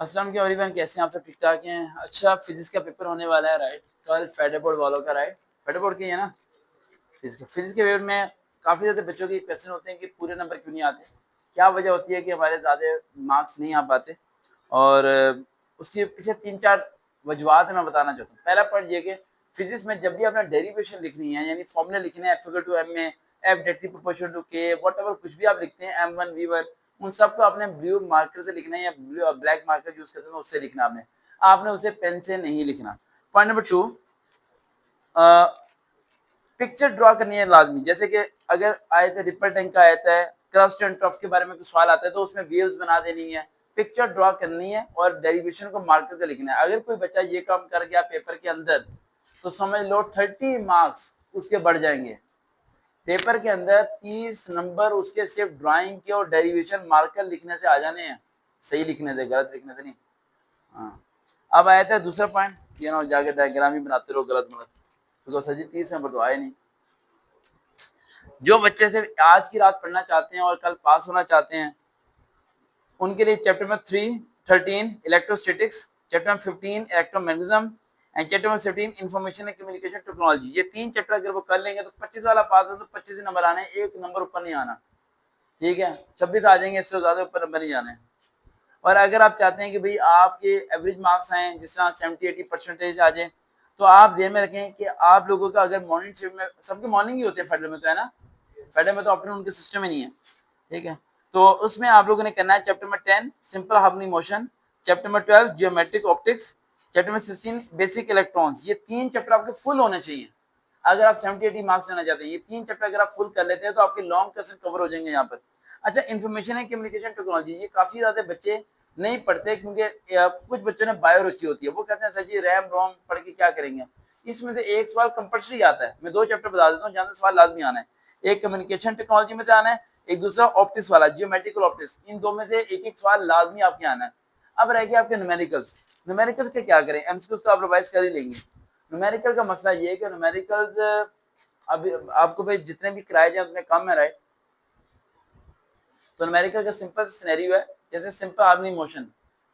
अस्सलाम एवरीवन, कैसे हैं आप सब? ठीक ठाक हैं। अच्छा, फिजिक्स का पेपर होने वाला है राइट कल, फेडर बोर्ड वालों का राइट, फेडर बोर्ड की है ना। फिजिक्स के पेपर में काफ़ी ज़्यादा बच्चों के क्वेश्चन होते हैं कि पूरे नंबर क्यों नहीं आते, क्या वजह होती है कि हमारे ज़्यादा मार्क्स नहीं आ पाते। और उसके पीछे 3-4 वजूहत मैं बताना चाहता हूँ। पहला पॉइंट ये कि फिजिक्स में जब भी आपने डेरिवेशन लिखनी है, यानी फॉर्मूले लिखने हैं, F=m में F directly proportional to K, whatever कुछ भी आप लिखते हैं, M1 V1, उन सबको आपने ब्लू मार्कर से लिखना है या ब्लैक मार्कर यूज करते हैं उससे लिखना। आपने उसे पेन से नहीं लिखना। पॉइंट नंबर 2, पिक्चर ड्रॉ करनी है लाजमी। जैसे कि अगर आयत है रिपल टैंक का आयत है, क्रस्ट एंड ट्रफ के बारे में कुछ सवाल आता है तो उसमें वेव्स बना देनी है, पिक्चर ड्रॉ करनी है और डेरिवेशन को मार्कर से लिखना है। अगर कोई बच्चा ये काम कर गया पेपर के अंदर तो समझ लो 30 मार्क्स उसके बढ़ जाएंगे। पेपर के अंदर 30 नंबर उसके सिर्फ ड्राइंग के और डेरिवेशन मार्कर लिखने से आ जाने हैं, सही लिखने से, गलत लिखने से नहीं। हाँ, अब आया था दूसरा पॉइंट, ये ना जाके डायग्राम ही बनाते रहो गलत मलत, तो सर जी 30 नंबर तो आए नहीं। जो बच्चे सिर्फ आज की रात पढ़ना चाहते हैं और कल पास होना चाहते हैं उनके लिए chapter number 13 electrostatics, chapter number 15 electromagnetism and chapter number 17 information and communication technology. ये 3 चैप्टर अगर वो कर लेंगे तो 25 वाला पास हो तो 25 ही नंबर आने, एक नंबर ऊपर नहीं आना। ठीक है, 26 आ जाएंगे, इससे ज्यादा ऊपर नंबर नहीं आने। और अगर आप चाहते हैं कि भाई आपके एवरेज मार्क्स आए, जिस तरह 70-80% आ जाए, तो आप ध्यान में रखें कि आप लोगों का अगर मॉर्निंग शिफ्ट में, सबके मॉर्निंग ही होते हैं फेडरल में तो, है ना, फेडरल में तो आफ्टरनून के सिस्टम ही नहीं है। ठीक है, तो उसमें आप लोगों ने करना है chapter number 10 simple harmonic motion, chapter number 12 geometric optics, chapter number 16 basic electrons. ये 3 चैप्टर आपके फुल होने चाहिए अगर आप 70-80 मार्क्स लेना चाहते हैं। ये 3 चैप्टर अगर आप फुल कर लेते हैं तो आपके लॉन्ग क्वेश्चन कवर हो जाएंगे यहाँ पर। अच्छा, इन्फॉर्मेशन एंड कम्युनिकेशन टेक्नोलॉजी, ये काफी ज्यादा बच्चे नहीं पढ़ते क्योंकि कुछ बच्चों ने बायो रखी होती है। वो कहते हैं सर जी रैम रोम पढ़ के क्या करेंगे। इसमें से एक सवाल कंपल्सरी आता है, मैं 2 चैप्टर बता देता हूँ जहाँ से सवाल लाजमी आना है। एक कम्युनिकेशन टेक्नोलॉजी में से आना है, एक दूसरा ऑप्टिक्स वाला जियोमेट्रिकल ऑप्टिक्स। इन दो में से एक एक सवाल लाजमी आपके आना है। अब रह गया आपके न्यूमेरिकल्स। न्यूमेरिकल्स के क्या करें, एमसीक्यूज तो आप रिवाइज कर ही लेंगे। न्यूमेरिकल का मसला ये है कि न्यूमेरिकल्स अभी आपको भाई जितने भी कराए जाए उतने कम है राइट। तो न्यूमेरिकल का सिंपल सिनेरियो है, जैसे सिंपल हार्मोनिक मोशन,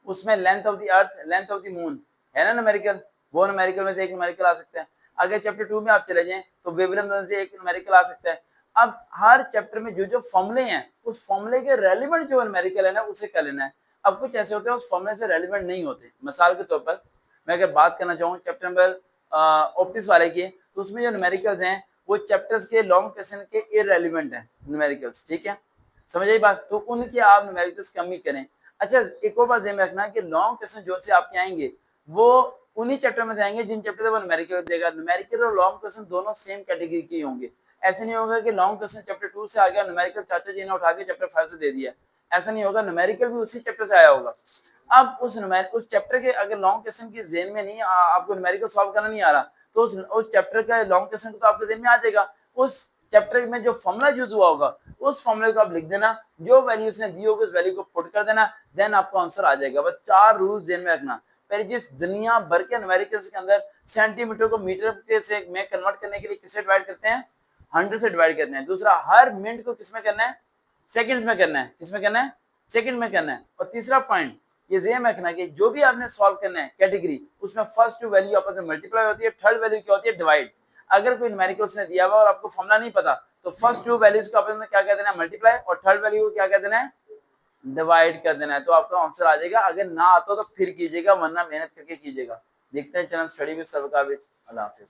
उसमें length of the earth, length of the moon है ना न्यूमेरिकल, वो न्यूमेरिकल में से एक न्यूमेरिकल आ सकता है। अगर चैप्टर 2 में आप चले जाएं तो वेवलेंथ में से एक न्यूमेरिकल आ सकता है। अब हर चैप्टर में जो जो फॉर्मूले हैं उस फॉर्मूले के रेलिवेंट जो न्यूमेरिकल है ना उसे कर लेना है। अब कुछ ऐसे होते हैं उस फॉर्मूले से रेलिवेंट नहीं होते। मिसाल के तौर पर मैं अगर बात करना चाहूँ चैप्टर नंबर ऑप्टिक्स वाले की, तो उसमें जो न्यूमेरिकल्स हैं वो चैप्टर्स के लॉन्ग क्वेश्चन के इररेलेवेंट है न्यूमेरिकल्स। ठीक है, समझ आई बात, तो उनके आप न्यूमेरिकल्स कम ही करें। अच्छा, एक और बात ध्यान में रखना कि लॉन्ग क्वेश्चन जो से आपके आएंगे वो उन्हीं चैप्टर में से आएंगे जिन चैप्टर से वो न्यूमेरिकल देगा। न्यूमेरिकल और लॉन्ग क्वेश्चन दोनों सेम कैटेगरी के होंगे। ऐसे नहीं होगा कि लॉन्ग क्वेश्चन चैप्टर 2 से आ गया, न्यूमेरिकल चाचा जी ने उठा के चैप्टर 5 से दे दिया। ऐसा नहीं होगा, न्यूमेरिकल भी उसी चैप्टर से आया होगा। अब उस चैप्टर के अगर लॉन्ग क्वेश्चन की जेन में नहीं आपको न्यूमेरिकल सॉल्व करना नहीं आ रहा तो उस चैप्टर का लॉन्ग क्वेश्चन तो आपके जेन में आ जाएगा। उस चैप्टर में जो फॉर्मूला यूज हुआ होगा उस फॉर्मूले को आप लिख देना, जो वैल्यू उसने दी होगी उस वैल्यू को पुट कर देना, देन आपको आंसर आ जाएगा। बस 4 रूल जेन में रखना। पहले, जिस दुनिया भर के न्यूमेरिकल्स के अंदर सेंटीमीटर को मीटर के से में कन्वर्ट करने के लिए किससे डिवाइड करते हैं, 100 से डिवाइड करते हैं। दूसरा, हर मिनट को किसमें करना है, सेकंड्स में करना है। किसमें करना है, सेकंड में करना है। और तीसरा पॉइंट ये जेन में रखना कि जो भी आपने सॉल्व करना है कैटेगरी, उसमें फर्स्ट वैल्यू आपस में मल्टीप्लाई होती है, थर्ड वैल्यू क्या होती है, डिवाइड। अगर कोई न्यूमेरिकल उसने दिया हुआ और आपको फॉर्मूला नहीं पता तो फर्स्ट 2 वैल्यूज को आपस में क्या कह देना है, मल्टीप्लाई, और थर्ड वैल्यू को क्या कह देना है, डिवाइड कर देना है। तो आपका आंसर आ जाएगा। अगर ना आता तो फिर कीजिएगा, वरना मेहनत करके कीजिएगा। देखते हैं चैनल स्टडी विद सर का भी। अल्लाह हाफिज।